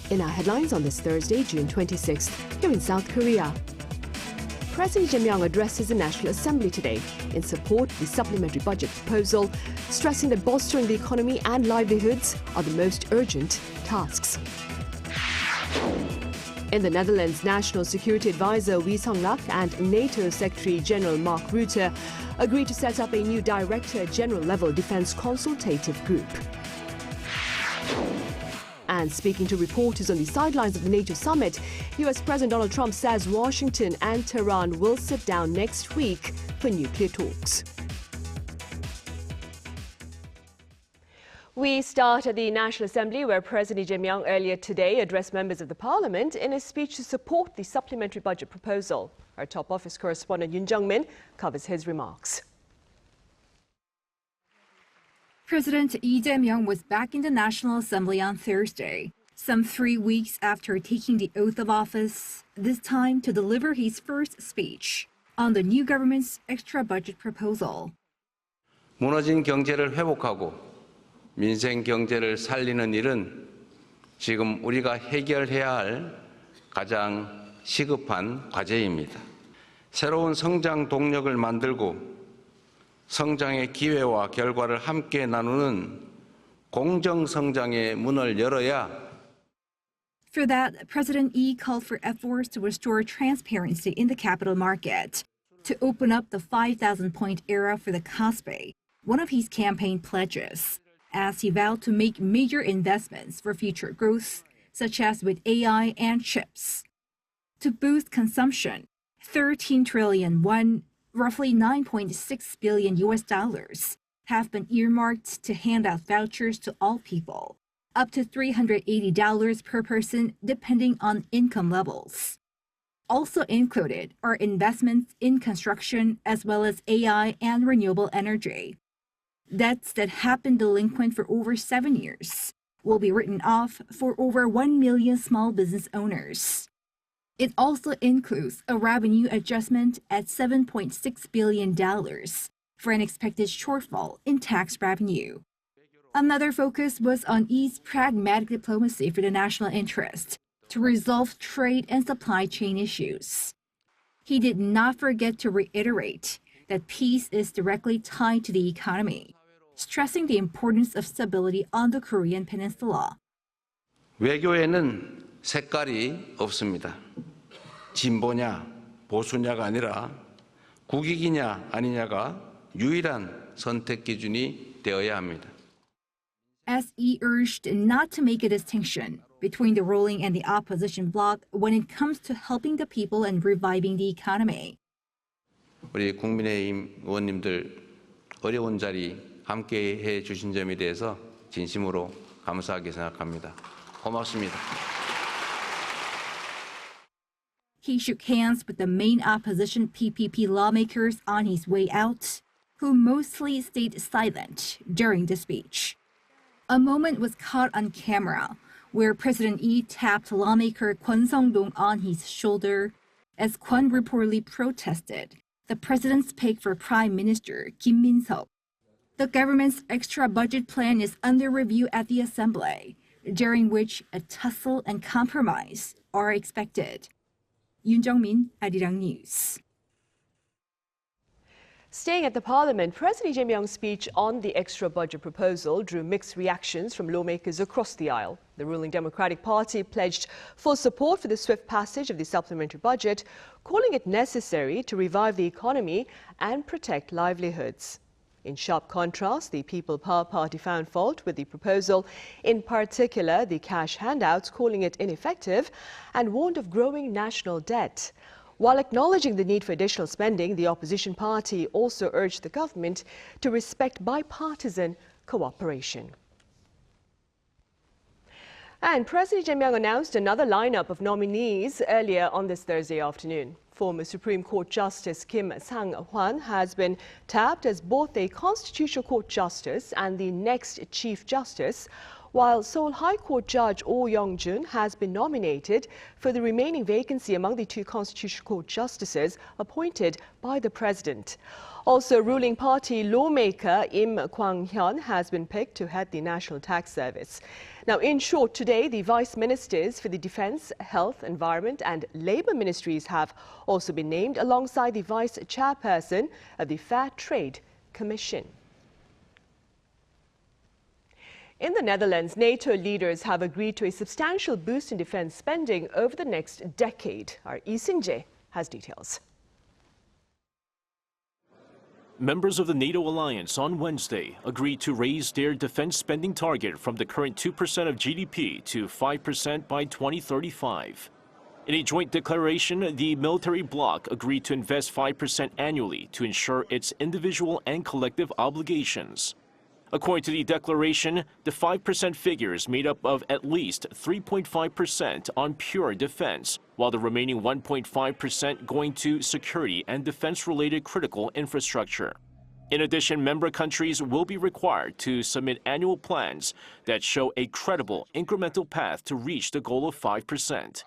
In our headlines on this Thursday, June 26th, here in South Korea. President Jae-myung addresses the National Assembly today in support of the supplementary budget proposal, stressing that bolstering the economy and livelihoods are the most urgent tasks. In the Netherlands, National Security Advisor Wi Song-lak and NATO Secretary General Mark Rutte agreed to set up a new Director General level defense consultative group. And speaking to reporters on the sidelines of the NATO summit, US President Donald Trump says Washington and Tehran will sit down next week for nuclear talks. We start at the National Assembly, where President Jae-myung earlier today addressed members of the parliament in a speech to support the supplementary budget proposal. Our top office correspondent Yoon Jung-min covers his remarks. President Lee Jae-myung was back in the National Assembly on Thursday, some 3 weeks after taking the oath of office, this time to deliver his first speech on the new government's extra budget proposal. 무너진 경제를 회복하고 민생 경제를 살리는 일은 지금 우리가 해결해야 할 가장 시급한 과제입니다. 새로운 성장 동력을 만들고 성장의 기회와 결과를 함께 나누는 공정 성장의 문을 열어야. For that, President Lee called for efforts to restore transparency in the capital market, to open up the 5,000-point era for the Kospi, one of his campaign pledges, as he vowed to make major investments for future growth, such as with AI and chips. To boost consumption, 13 trillion won, roughly $9.6 billion have been earmarked to hand out vouchers to all people, up to $380 per person depending on income levels. Also included are investments in construction as well as AI and renewable energy. Debts that have been delinquent for over 7 years will be written off for over 1 million small business owners. It also includes a revenue adjustment at $7.6 billion for an expected shortfall in tax revenue. Another focus was on Lee's pragmatic diplomacy for the national interest to resolve trade and supply chain issues. He did not forget to reiterate that peace is directly tied to the economy, stressing the importance of stability on the Korean peninsula. 외교에는 색깔이 없습니다. 진보냐 보수냐가 아니라 국익이냐 아니냐가 유일한 선택 기준이 되어야 합니다. As he urged not to make a distinction between the ruling and the opposition bloc when it comes to helping the people and reviving the economy. 우리 국민의힘 의원님들 어려운 자리 함께해 주신 점에 대해서 진심으로 감사하게 생각합니다. 고맙습니다. He shook hands with the main opposition PPP lawmakers on his way out, who mostly stayed silent during the speech. A moment was caught on camera where President Lee tapped lawmaker Kwon Song-dong on his shoulder as Kwon reportedly protested the president's pick for Prime Minister Kim Min-seok. The government's extra budget plan is under review at the Assembly, during which a tussle and compromise are expected. Yoon Jung-min, Arirang News. Staying at the Parliament, President Jae-myung's speech on the extra budget proposal drew mixed reactions from lawmakers across the aisle. The ruling Democratic Party pledged full support for the swift passage of the supplementary budget, calling it necessary to revive the economy and protect livelihoods. In sharp contrast, the People Power Party found fault with the proposal, in particular the cash handouts, calling it ineffective, and warned of growing national debt. While acknowledging the need for additional spending, the opposition party also urged the government to respect bipartisan cooperation. And President Jae-myung announced another lineup of nominees earlier on this Thursday afternoon. Former Supreme Court Justice Kim Sang-hwan has been tapped as both a Constitutional Court Justice and the next Chief Justice, while Seoul High Court Judge Oh Young-jun has been nominated for the remaining vacancy among the two Constitutional Court justices appointed by the president. Also, ruling party lawmaker Im Kwang-hyun has been picked to head the National Tax Service. Now, in short, today, the vice ministers for the Defense, Health, Environment and Labour ministries have also been named alongside the vice chairperson of the Fair Trade Commission. In the Netherlands, NATO leaders have agreed to a substantial boost in defense spending over the next decade. Our Lee Seung-jae has details. Members of the NATO alliance on Wednesday agreed to raise their defense spending target from the current 2% of GDP to 5% by 2035. In a joint declaration, the military bloc agreed to invest 5% annually to ensure its individual and collective obligations. According to the declaration, the 5% figure is made up of at least 3.5% on pure defense, while the remaining 1.5% going to security and defense-related critical infrastructure. In addition, member countries will be required to submit annual plans that show a credible incremental path to reach the goal of 5%.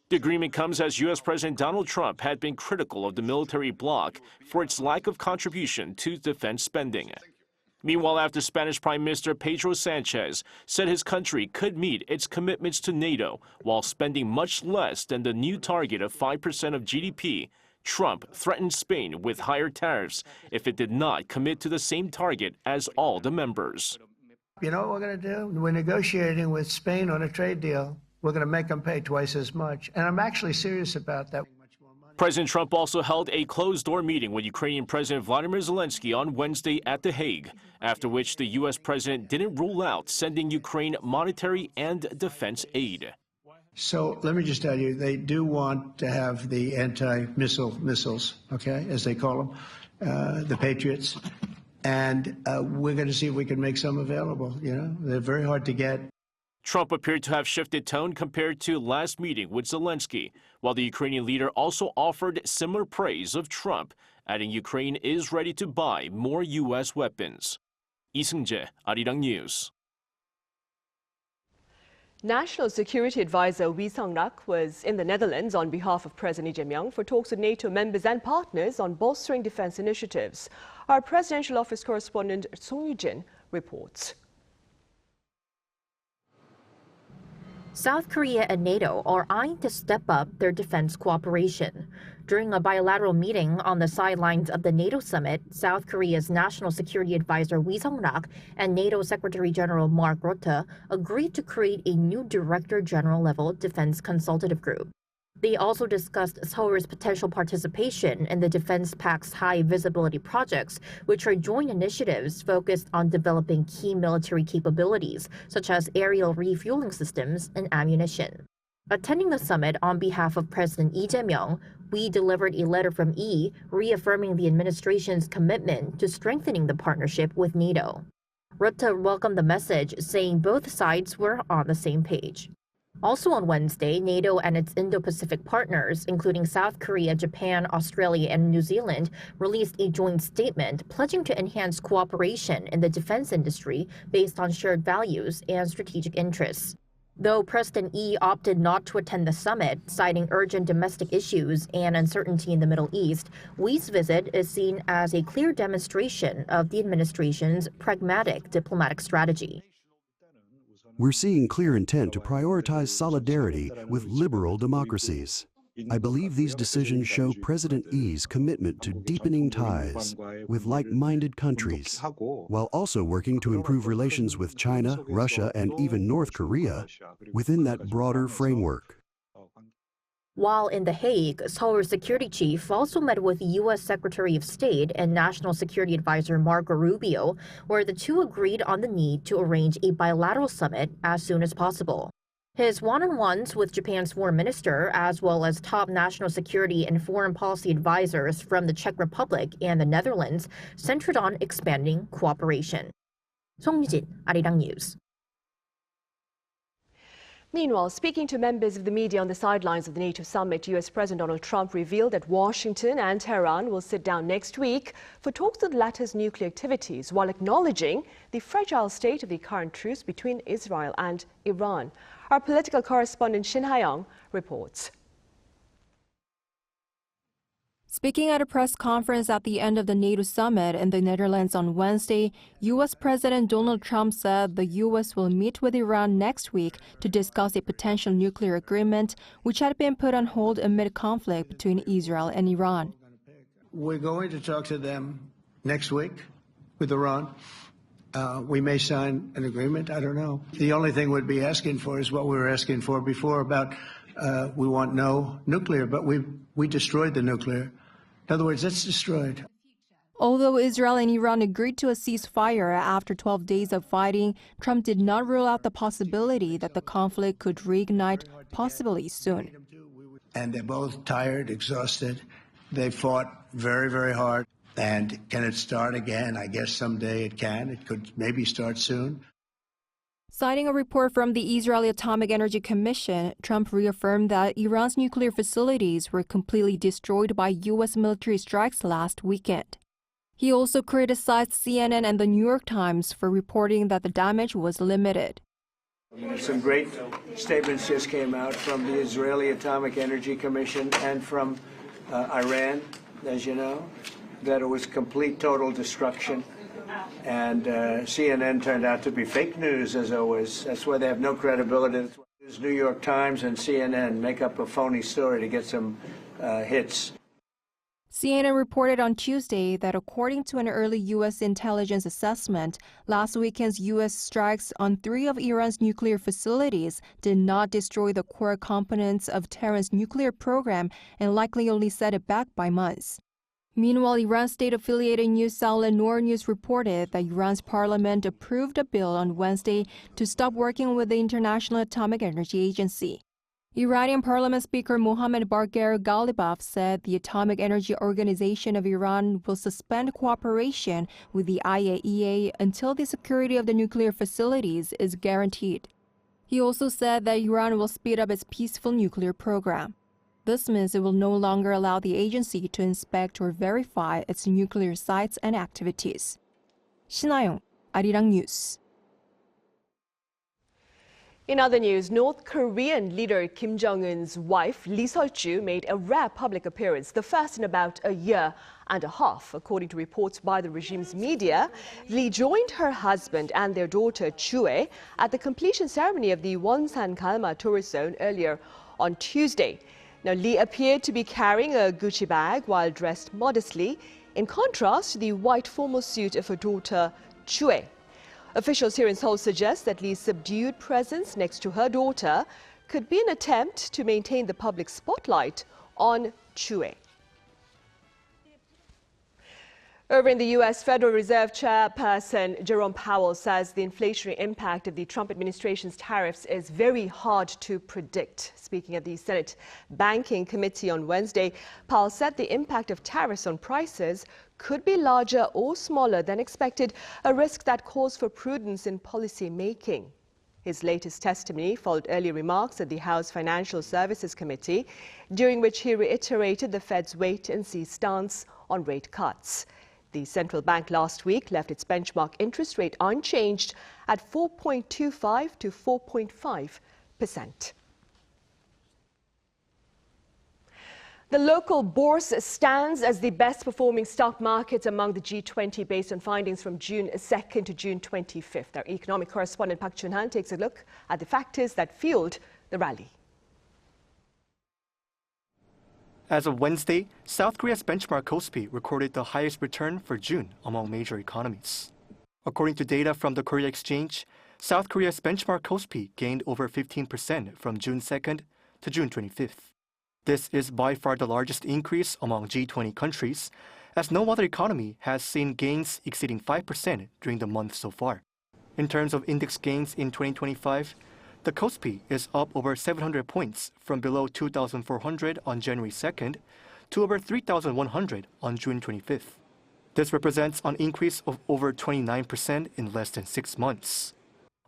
The agreement comes as U.S. President Donald Trump had been critical of the military bloc for its lack of contribution to defense spending. Meanwhile, after Spanish Prime Minister Pedro Sanchez said his country could meet its commitments to NATO while spending much less than the new target of 5% of GDP, Trump threatened Spain with higher tariffs if it did not commit to the same target as all the members. You know what we're going to do? We're negotiating with Spain on a trade deal. We're going to make them pay twice as much. And I'm actually serious about that. President Trump also held a closed-door meeting with Ukrainian President Vladimir Zelensky on Wednesday at The Hague, after which the U.S. president didn't rule out sending Ukraine monetary and defense aid. So let me just tell you, they do want to have the anti-missile missiles, okay, as they call them, the Patriots. And we're going to see if we can make some available. You know, they're very hard to get. Trump appeared to have shifted tone compared to last meeting with Zelensky, while the Ukrainian leader also offered similar praise of Trump, adding Ukraine is ready to buy more U.S. weapons. Lee Seung-jae, Arirang News. National Security Advisor Wi Sung-rak was in the Netherlands on behalf of President Lee Jae-myung for talks with NATO members and partners on bolstering defense initiatives. Our Presidential Office correspondent Song Yoo-jin reports. South Korea and NATO are eyeing to step up their defense cooperation. During a bilateral meeting on the sidelines of the NATO summit, South Korea's National Security Advisor Wi Sung-rak and NATO Secretary General Mark Rutte agreed to create a new Director General level defense consultative group. They also discussed Seoul's potential participation in the Defense Pact's high-visibility projects, which are joint initiatives focused on developing key military capabilities, such as aerial refueling systems and ammunition. Attending the summit on behalf of President Lee Jae-myung, we delivered a letter from Lee reaffirming the administration's commitment to strengthening the partnership with NATO. Rutte welcomed the message, saying both sides were on the same page. Also on Wednesday, NATO and its Indo-Pacific partners, including South Korea, Japan, Australia, and New Zealand, released a joint statement pledging to enhance cooperation in the defense industry based on shared values and strategic interests. Though President Lee opted not to attend the summit, citing urgent domestic issues and uncertainty in the Middle East, Lee's visit is seen as a clear demonstration of the administration's pragmatic diplomatic strategy. We're seeing clear intent to prioritize solidarity with liberal democracies. I believe these decisions show President Lee's commitment to deepening ties with like-minded countries, while also working to improve relations with China, Russia, and even North Korea within that broader framework. While in The Hague, Seoul's security chief also met with U.S. Secretary of State and National Security Advisor Marco Rubio, where the two agreed on the need to arrange a bilateral summit as soon as possible. His one-on-ones with Japan's foreign minister, as well as top national security and foreign policy advisors from the Czech Republic and the Netherlands, centered on expanding cooperation. Song Yoo-jin, Arirang News. Meanwhile, speaking to members of the media on the sidelines of the NATO summit, US President Donald Trump revealed that Washington and Tehran will sit down next week for talks on the latter's nuclear activities, while acknowledging the fragile state of the current truce between Israel and Iran. Our political correspondent Shin Ha-young reports. Speaking at a press conference at the end of the NATO summit in the Netherlands on Wednesday, U.S. President Donald Trump said the U.S. will meet with Iran next week to discuss a potential nuclear agreement, which had been put on hold amid conflict between Israel and Iran. We're going to talk to them next week with Iran. We may sign an agreement. I don't know. The only thing we'd be asking for is what we were asking for before about we want no nuclear, but we destroyed the nuclear. In other words, it's destroyed. Although Israel and Iran agreed to a ceasefire after 12 days of fighting, Trump did not rule out the possibility that the conflict could reignite, possibly soon. And they're both tired, exhausted. They fought very, very hard. And can it start again? I guess someday it can. It could maybe start soon. Citing a report from the Israeli Atomic Energy Commission, Trump reaffirmed that Iran's nuclear facilities were completely destroyed by U.S. military strikes last weekend. He also criticized CNN and the New York Times for reporting that the damage was limited. Some great statements just came out from the Israeli Atomic Energy Commission and from Iran, as you know, that it was complete, total destruction. And CNN turned out to be fake news, as always. That's why they have no credibility. That's why the New York Times and CNN make up a phony story to get some hits. CNN reported on Tuesday that according to an early U.S. intelligence assessment, last weekend's U.S. strikes on 3 of Iran's nuclear facilities did not destroy the core components of Tehran's nuclear program and likely only set it back by months. Meanwhile, Iran's state-affiliated news outlet Noor News reported that Iran's parliament approved a bill on Wednesday to stop working with the International Atomic Energy Agency. Iranian Parliament Speaker Mohammad Bagher Ghalibaf said the Atomic Energy Organization of Iran will suspend cooperation with the IAEA until the security of the nuclear facilities is guaranteed. He also said that Iran will speed up its peaceful nuclear program. This means it will no longer allow the agency to inspect or verify its nuclear sites and activities. Shin Ha-young, Arirang News. In other news, North Korean leader Kim Jong-un's wife, Lee Sol-ju, made a rare public appearance, the first in about a year and a half. According to reports by the regime's media, Lee joined her husband and their daughter, Chue, at the completion ceremony of the Wonsan Galma tourist zone earlier on Tuesday. Now, Lee appeared to be carrying a Gucci bag while dressed modestly, in contrast to the white formal suit of her daughter, Chue. Officials here in Seoul suggest that Lee's subdued presence next to her daughter could be an attempt to maintain the public spotlight on Chue. Over in the U.S., Federal Reserve Chairperson Jerome Powell says the inflationary impact of the Trump administration's tariffs is very hard to predict. Speaking at the Senate Banking Committee on Wednesday, Powell said the impact of tariffs on prices could be larger or smaller than expected, a risk that calls for prudence in policy making. His latest testimony followed earlier remarks at the House Financial Services Committee, during which he reiterated the Fed's wait-and-see stance on rate cuts. The central bank last week left its benchmark interest rate unchanged at 4.25 to 4.5%. The local bourse stands as the best performing stock market among the G20 based on findings from June 2nd to June 25th. Our economic correspondent Park Chun-han takes a look at the factors that fueled the rally. As of Wednesday, South Korea's benchmark KOSPI recorded the highest return for June among major economies. According to data from the Korea Exchange, South Korea's benchmark KOSPI gained over 15% from June 2nd to June 25th. This is by far the largest increase among G20 countries, as no other economy has seen gains exceeding 5% during the month so far. In terms of index gains in 2025, the KOSPI is up over 700 points from below 2,400 on January 2nd to over 3,100 on June 25th. This represents an increase of over 29% in less than 6 months.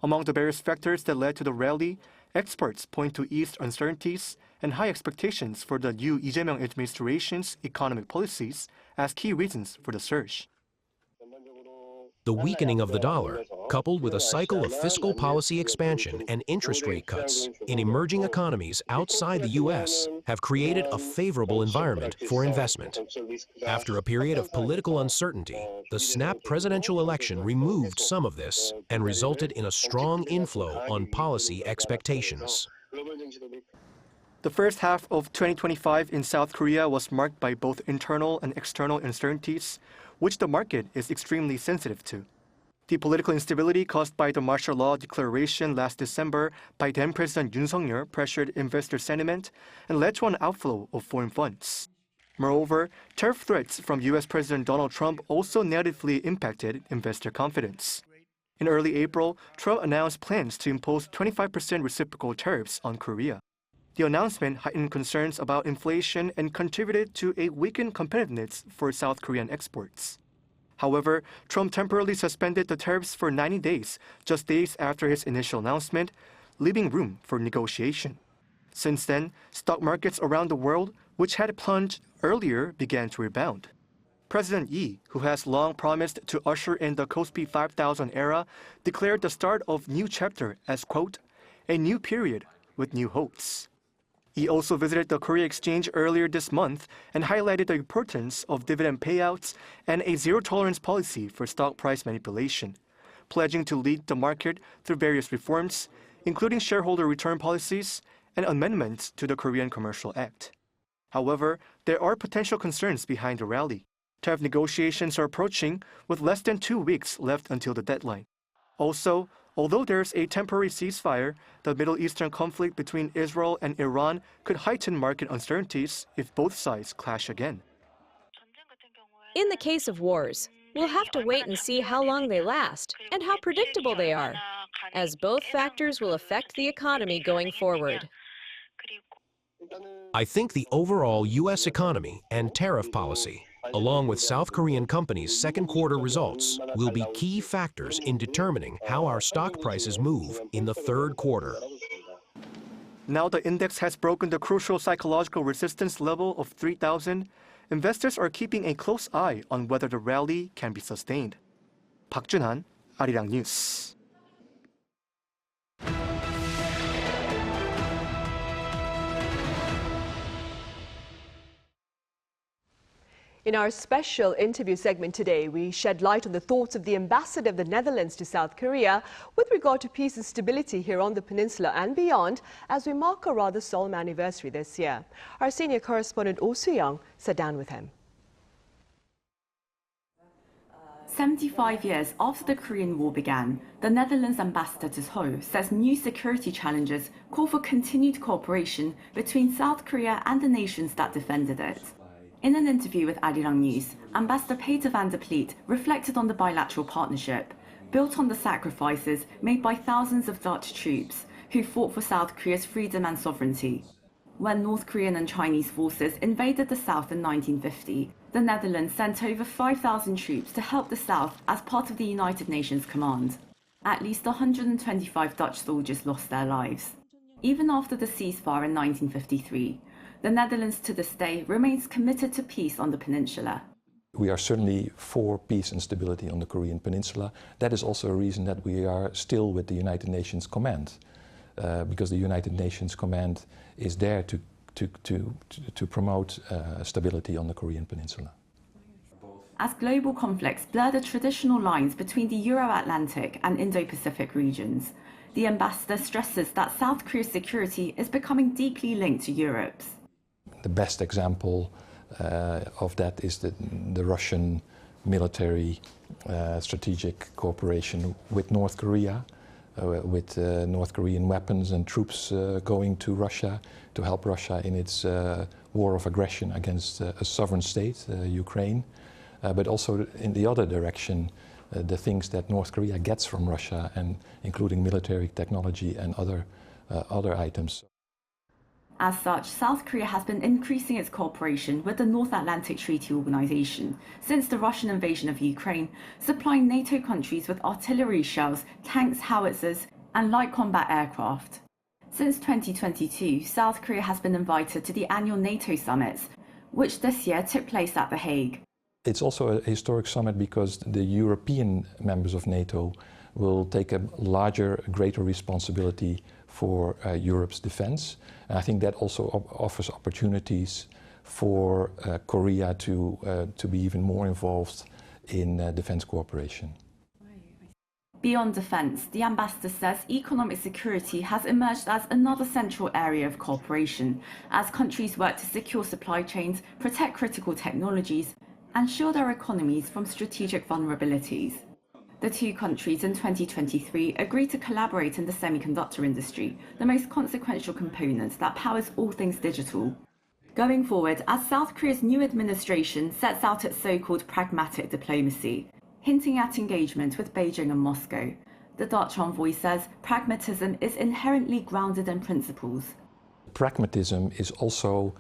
Among the various factors that led to the rally, experts point to eased uncertainties and high expectations for the new Lee Jae-myung administration's economic policies as key reasons for the surge. The weakening of the dollar, coupled with a cycle of fiscal policy expansion and interest rate cuts in emerging economies outside the U.S., have created a favorable environment for investment. After a period of political uncertainty, the snap presidential election removed some of this and resulted in a strong inflow on policy expectations. The first half of 2025 in South Korea was marked by both internal and external uncertainties, which the market is extremely sensitive to. The political instability caused by the martial law declaration last December by then President Yoon Suk-yeol pressured investor sentiment and led to an outflow of foreign funds. Moreover, tariff threats from U.S. President Donald Trump also negatively impacted investor confidence. In early April, Trump announced plans to impose 25% reciprocal tariffs on Korea. The announcement heightened concerns about inflation and contributed to a weakened competitiveness for South Korean exports. However, Trump temporarily suspended the tariffs for 90 days, just days after his initial announcement, leaving room for negotiation. Since then, stock markets around the world, which had plunged earlier, began to rebound. President Lee, who has long promised to usher in the Kospi 5000 era, declared the start of new chapter as, quote, a new period with new hopes. He also visited the Korea Exchange earlier this month and highlighted the importance of dividend payouts and a zero-tolerance policy for stock price manipulation, pledging to lead the market through various reforms, including shareholder return policies and amendments to the Korean Commercial Act. However, there are potential concerns behind the rally. Tariff negotiations are approaching, with less than 2 weeks left until the deadline. Also, although there's a temporary ceasefire, the Middle Eastern conflict between Israel and Iran could heighten market uncertainties if both sides clash again. In the case of wars, we'll have to wait and see how long they last and how predictable they are, as both factors will affect the economy going forward. I think the overall U.S. economy and tariff policy, along with South Korean companies' second quarter results, will be key factors in determining how our stock prices move in the third quarter. Now the index has broken the crucial psychological resistance level of 3,000. Investors are keeping a close eye on whether the rally can be sustained. Park Jun-han, Arirang News. In our special interview segment today, we shed light on the thoughts of the ambassador of the Netherlands to South Korea with regard to peace and stability here on the peninsula and beyond as we mark a rather solemn anniversary this year. Our senior correspondent Oh Soo-young sat down with him. 75 years after the Korean War began, the Netherlands ambassador to Seoul says new security challenges call for continued cooperation between South Korea and the nations that defended it. In an interview with Arirang News, Ambassador Peter van der Pleet reflected on the bilateral partnership, built on the sacrifices made by thousands of Dutch troops who fought for South Korea's freedom and sovereignty. When North Korean and Chinese forces invaded the South in 1950, the Netherlands sent over 5,000 troops to help the South as part of the United Nations Command. At least 125 Dutch soldiers lost their lives. Even after the ceasefire in 1953, the Netherlands to this day remains committed to peace on the peninsula. We are certainly for peace and stability on the Korean peninsula. That is also a reason that we are still with the United Nations Command, because the United Nations Command is there to promote stability on the Korean peninsula. As global conflicts blur the traditional lines between the Euro-Atlantic and Indo-Pacific regions, the ambassador stresses that South Korea's security is becoming deeply linked to Europe's. The best example of that is the Russian military strategic cooperation with North Korea, with North Korean weapons and troops going to Russia to help Russia in its war of aggression against a sovereign state, Ukraine, but also in the other direction, the things that North Korea gets from Russia, and including military technology and other items. As such, South Korea has been increasing its cooperation with the North Atlantic Treaty Organization since the Russian invasion of Ukraine, supplying NATO countries with artillery shells, tanks, howitzers, and light combat aircraft. Since 2022, South Korea has been invited to the annual NATO summits, which this year took place at The Hague. It's also a historic summit because the European members of NATO will take a larger, greater responsibility for Europe's defense. And I think that also offers opportunities for Korea to be even more involved in defense cooperation. Beyond defense, the ambassador says economic security has emerged as another central area of cooperation as countries work to secure supply chains, protect critical technologies, and shield their economies from strategic vulnerabilities. The two countries in 2023 agreed to collaborate in the semiconductor industry, the most consequential component that powers all things digital. Going forward, as South Korea's new administration sets out its so-called pragmatic diplomacy, hinting at engagement with Beijing and Moscow, the Dutch envoy says pragmatism is inherently grounded in principles. Pragmatism is also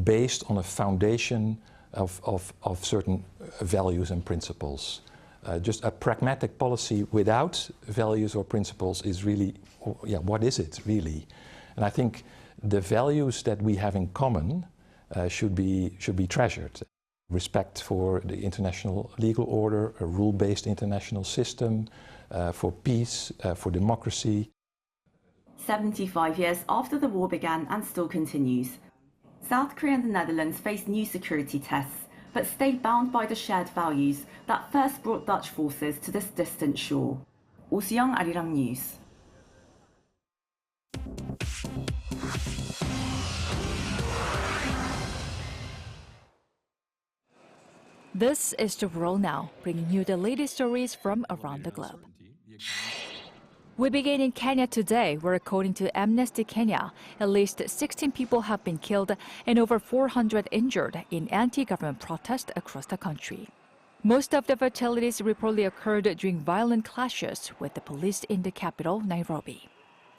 based on a foundation of certain values and principles. Just a pragmatic policy without values or principles is really, what is it really? And I think the values that we have in common should be treasured. Respect for the international legal order, a rule-based international system, for peace, for democracy. 75 years after the war began and still continues, South Korea and the Netherlands face new security tests, but stay bound by the shared values that first brought Dutch forces to this distant shore. Oh Soo-young, Arirang News. This is The World Now, bringing you the latest stories from around the globe. We begin in Kenya today, where according to Amnesty Kenya, at least 16 people have been killed and over 400 injured in anti-government protests across the country. Most of the fatalities reportedly occurred during violent clashes with the police in the capital, Nairobi.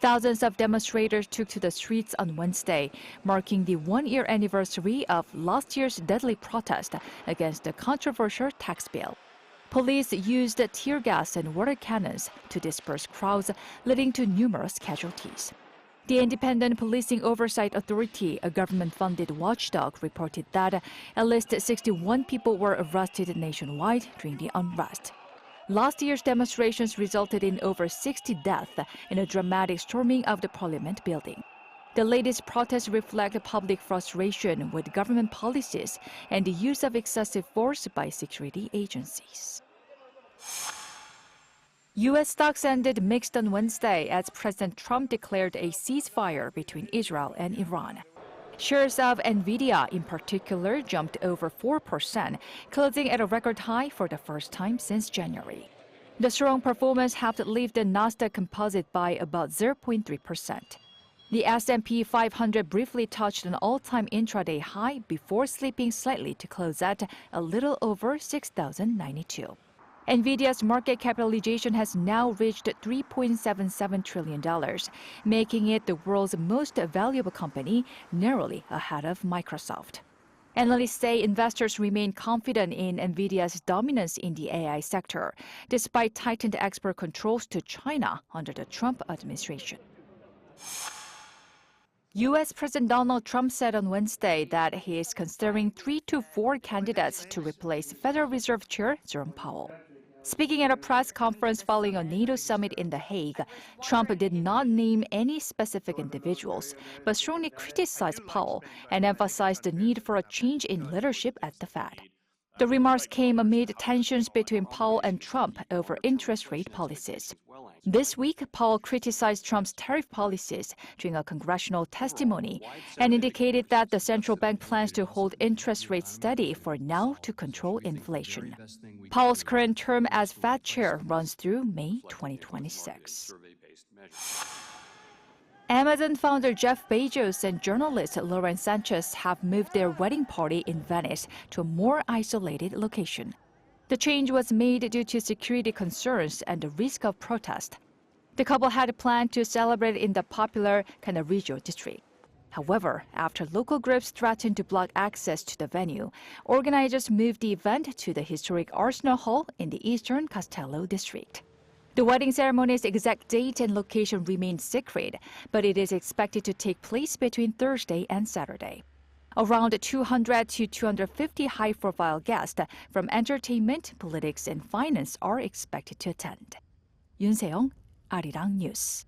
Thousands of demonstrators took to the streets on Wednesday, marking the one-year anniversary of last year's deadly protest against the controversial tax bill. Police used tear gas and water cannons to disperse crowds, leading to numerous casualties. The Independent Policing Oversight Authority, a government-funded watchdog, reported that at least 61 people were arrested nationwide during the unrest. Last year's demonstrations resulted in over 60 deaths in a dramatic storming of the Parliament building. The latest protests reflect public frustration with government policies and the use of excessive force by security agencies. U.S. stocks ended mixed on Wednesday as President Trump declared a ceasefire between Israel and Iran. Shares of NVIDIA in particular jumped over 4%, closing at a record high for the first time since January. The strong performance helped lift the Nasdaq Composite by about 0.3%. The S&P 500 briefly touched an all-time intraday high before slipping slightly to close at a little over 6,092. NVIDIA's market capitalization has now reached $3.77 trillion, making it the world's most valuable company, narrowly ahead of Microsoft. Analysts say investors remain confident in NVIDIA's dominance in the AI sector, despite tightened export controls to China under the Trump administration. U.S. President Donald Trump said on Wednesday that he is considering 3 to 4 candidates to replace Federal Reserve Chair Jerome Powell. Speaking at a press conference following a NATO summit in The Hague, Trump did not name any specific individuals, but strongly criticized Powell and emphasized the need for a change in leadership at the Fed. The remarks came amid tensions between Powell and Trump over interest rate policies. This week, Powell criticized Trump's tariff policies during a congressional testimony and indicated that the central bank plans to hold interest rates steady for now to control inflation. Powell's current term as Fed chair runs through May 2026. Amazon founder Jeff Bezos and journalist Lauren Sanchez have moved their wedding party in Venice to a more isolated location. The change was made due to security concerns and the risk of protest. The couple had planned to celebrate in the popular Cannaregio district. However, after local groups threatened to block access to the venue, organizers moved the event to the historic Arsenal Hall in the eastern Castello district. The wedding ceremony's exact date and location remain secret, but it is expected to take place between Thursday and Saturday. Around 200 to 250 high-profile guests from entertainment, politics, and finance are expected to attend. Yoon Se-young, Arirang News.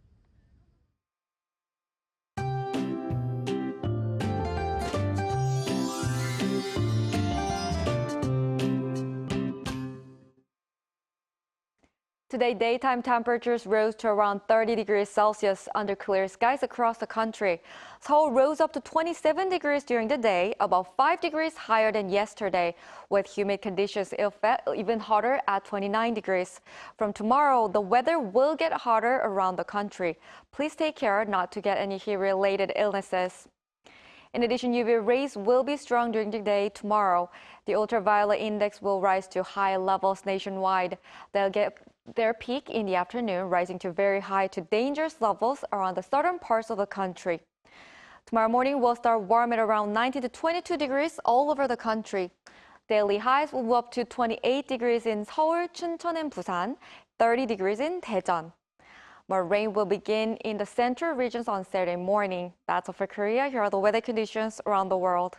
Today, daytime temperatures rose to around 30 degrees Celsius under clear skies across the country. Seoul rose up to 27 degrees during the day, about 5 degrees higher than yesterday, with humid conditions even hotter at 29 degrees. From tomorrow, the weather will get hotter around the country. Please take care not to get any heat-related illnesses. In addition, UV rays will be strong during the day tomorrow. The ultraviolet index will rise to high levels nationwide. They'll get their peak in the afternoon, rising to very high to dangerous levels around the southern parts of the country. Tomorrow morning will start warm at around 19 to 22 degrees all over the country. Daily highs will go up to 28 degrees in Seoul, Chuncheon, and Busan, 30 degrees in Daejeon. More rain will begin in the central regions on Saturday morning. That's all for Korea. Here are the weather conditions around the world.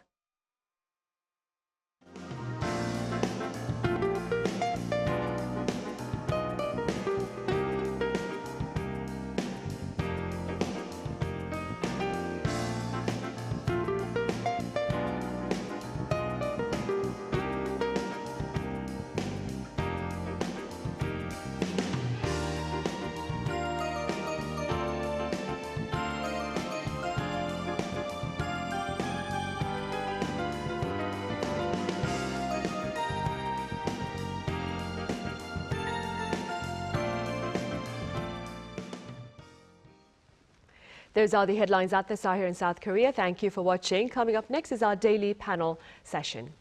Those are the headlines at this hour here in South Korea. Thank you for watching. Coming up next is our daily panel session.